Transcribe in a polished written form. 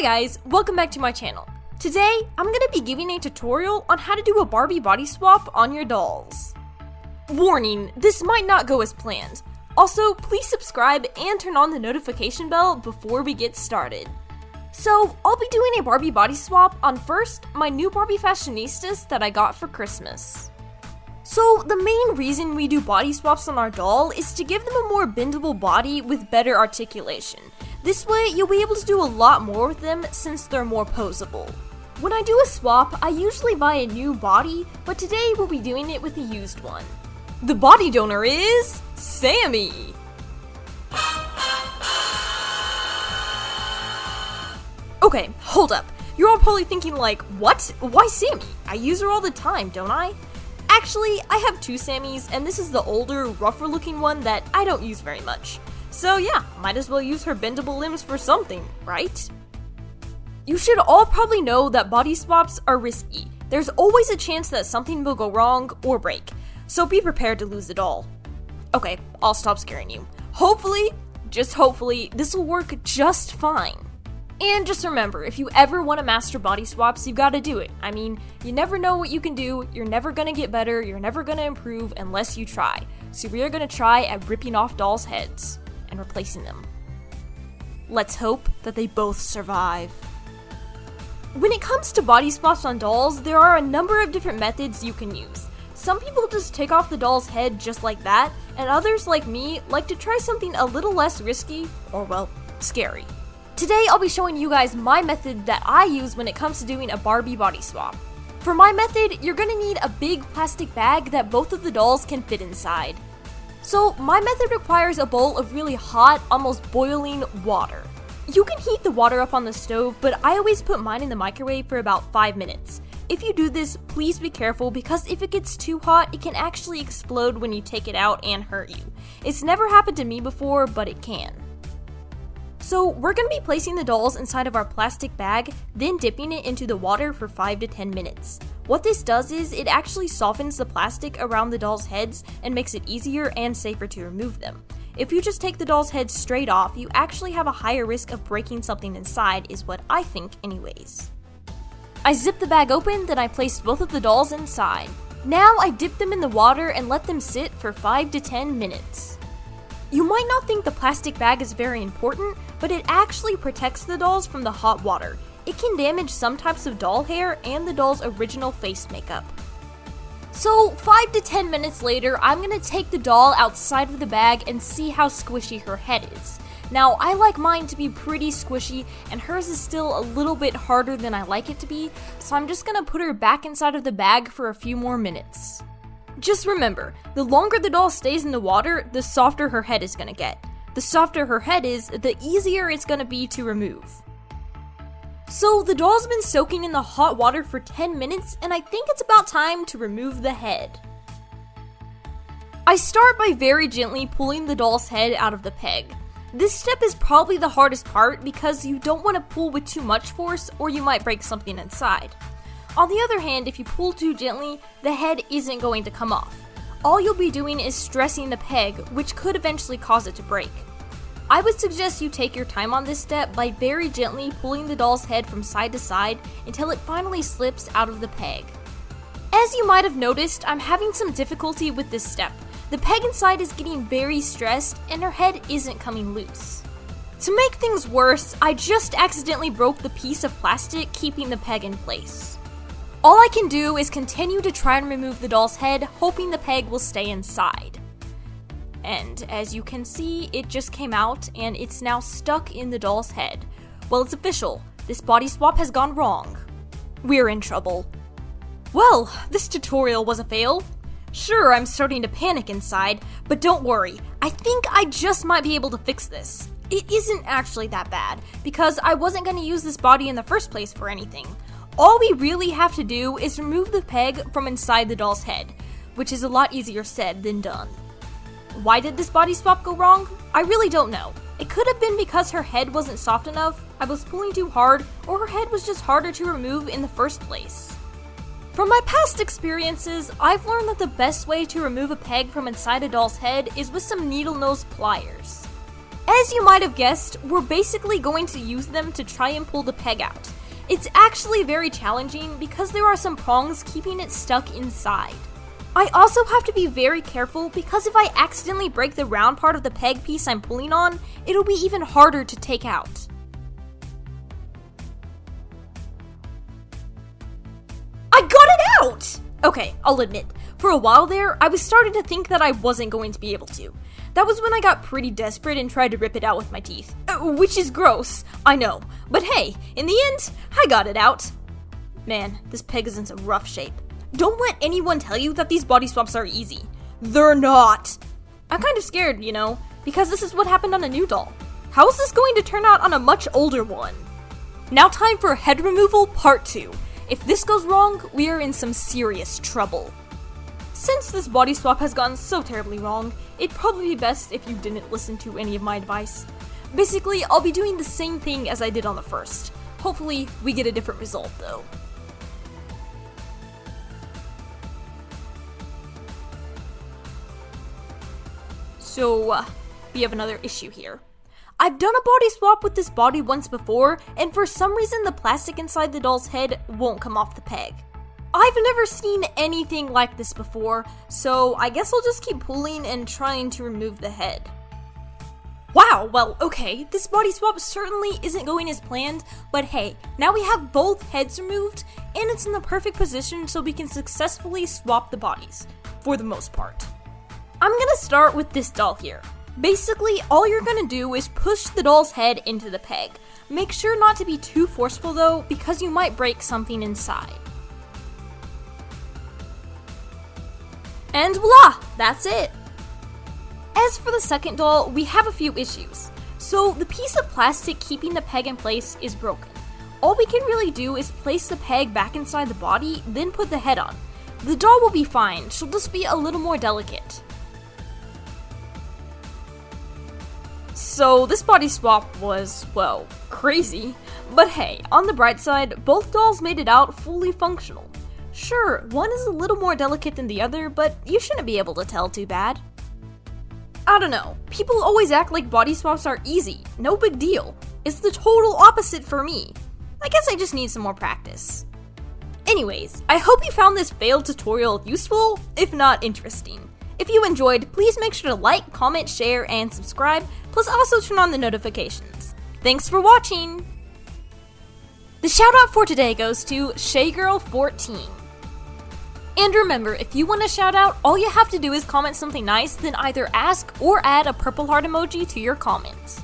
guys, welcome back to my channel. Today, I'm gonna be giving a tutorial on how to do a Barbie body swap on your dolls. Warning, this might not go as planned. Also, please subscribe and turn on the notification bell before we get started. So, I'll be doing a Barbie body swap on first, my new Barbie fashionistas that I got for Christmas. So, the main reason we do body swaps on our doll is to give them a more bendable body with better articulation. This way, you'll be able to do a lot more with them since they're more posable. When I do a swap, I usually buy a new body, but today we'll be doing it with a used one. The body donor is Sammy! Okay, hold up. You're all probably thinking like, what? Why Sammy? I use her all the time, don't I? Actually, I have two Sammys, and this is the older, rougher looking one that I don't use very much. So yeah, might as well use her bendable limbs for something, right? You should all probably know that body swaps are risky. There's always a chance that something will go wrong or break, so be prepared to lose the doll. Okay, I'll stop scaring you. Hopefully, just hopefully, this will work just fine. And just remember, if you ever want to master body swaps, you've got to do it. I mean, you never know what you can do, you're never going to get better, you're never going to improve unless you try. So we are going to try at ripping off dolls' heads and replacing them. Let's hope that they both survive. When it comes to body swaps on dolls, there are a number of different methods you can use. Some people just take off the doll's head just like that, and others like me like to try something a little less risky, or well, scary. Today I'll be showing you guys my method that I use when it comes to doing a Barbie body swap. For my method, you're gonna need a big plastic bag that both of the dolls can fit inside. So my method requires a bowl of really hot, almost boiling water. You can heat the water up on the stove, but I always put mine in the microwave for about 5 minutes. If you do this, please be careful because if it gets too hot, it can actually explode when you take it out and hurt you. It's never happened to me before, but it can. So we're going to be placing the dolls inside of our plastic bag, then dipping it into the water for 5 to 10 minutes. What this does is it actually softens the plastic around the dolls' heads and makes it easier and safer to remove them. If you just take the doll's head straight off, you actually have a higher risk of breaking something inside, is what I think anyways. I zipped the bag open, then I placed both of the dolls inside. Now I dip them in the water and let them sit for 5 to 10 minutes. You might not think the plastic bag is very important, but it actually protects the dolls from the hot water. It can damage some types of doll hair and the doll's original face makeup. So 5 to 10 minutes later, I'm gonna take the doll outside of the bag and see how squishy her head is. Now, I like mine to be pretty squishy, and hers is still a little bit harder than I like it to be, so I'm just gonna put her back inside of the bag for a few more minutes. Just remember, the longer the doll stays in the water, the softer her head is gonna get. The softer her head is, the easier it's gonna be to remove. So the doll's been soaking in the hot water for 10 minutes, and I think it's about time to remove the head. I start by very gently pulling the doll's head out of the peg. This step is probably the hardest part because you don't want to pull with too much force or you might break something inside. On the other hand, if you pull too gently, the head isn't going to come off. All you'll be doing is stressing the peg, which could eventually cause it to break. I would suggest you take your time on this step by very gently pulling the doll's head from side to side until it finally slips out of the peg. As you might have noticed, I'm having some difficulty with this step. The peg inside is getting very stressed and her head isn't coming loose. To make things worse, I just accidentally broke the piece of plastic keeping the peg in place. All I can do is continue to try and remove the doll's head, hoping the peg will stay inside. And as you can see, it just came out and it's now stuck in the doll's head. Well, it's official. This body swap has gone wrong. We're in trouble. Well, this tutorial was a fail. Sure, I'm starting to panic inside, but don't worry. I think I just might be able to fix this. It isn't actually that bad, because I wasn't going to use this body in the first place for anything. All we really have to do is remove the peg from inside the doll's head, which is a lot easier said than done. Why did this body swap go wrong? I really don't know. It could have been because her head wasn't soft enough, I was pulling too hard, or her head was just harder to remove in the first place. From my past experiences, I've learned that the best way to remove a peg from inside a doll's head is with some needle nose pliers. As you might have guessed, we're basically going to use them to try and pull the peg out. It's actually very challenging because there are some prongs keeping it stuck inside. I also have to be very careful because if I accidentally break the round part of the peg piece I'm pulling on, it'll be even harder to take out. I got it out! Okay, I'll admit, for a while there, I was starting to think that I wasn't going to be able to. That was when I got pretty desperate and tried to rip it out with my teeth. Which is gross, I know. But hey, in the end, I got it out. Man, this peg is in some rough shape. Don't let anyone tell you that these body swaps are easy. They're not. I'm kind of scared, you know, because this is what happened on a new doll. How is this going to turn out on a much older one? Now time for head removal part 2. If this goes wrong, we are in some serious trouble. Since this body swap has gone so terribly wrong, it'd probably be best if you didn't listen to any of my advice. Basically, I'll be doing the same thing as I did on the first. Hopefully, we get a different result though. So, we have another issue here. I've done a body swap with this body once before, and for some reason the plastic inside the doll's head won't come off the peg. I've never seen anything like this before, so I guess I'll just keep pulling and trying to remove the head. Wow, well, okay, this body swap certainly isn't going as planned, but hey, now we have both heads removed, and it's in the perfect position so we can successfully swap the bodies, for the most part. I'm gonna start with this doll here. Basically, all you're gonna do is push the doll's head into the peg. Make sure not to be too forceful though, because you might break something inside. And voila! That's it! As for the second doll, we have a few issues. So, the piece of plastic keeping the peg in place is broken. All we can really do is place the peg back inside the body, then put the head on. The doll will be fine, she'll just be a little more delicate. So, this body swap was, well, crazy. But hey, on the bright side, both dolls made it out fully functional. Sure, one is a little more delicate than the other, but you shouldn't be able to tell too bad. I don't know, people always act like body swaps are easy, no big deal. It's the total opposite for me. I guess I just need some more practice. Anyways, I hope you found this failed tutorial useful, if not interesting. If you enjoyed, please make sure to like, comment, share, and subscribe, plus also turn on the notifications. Thanks for watching! The shoutout for today goes to ShayGirl14. And remember, if you want a shout out, all you have to do is comment something nice, then either ask or add a purple heart emoji to your comment.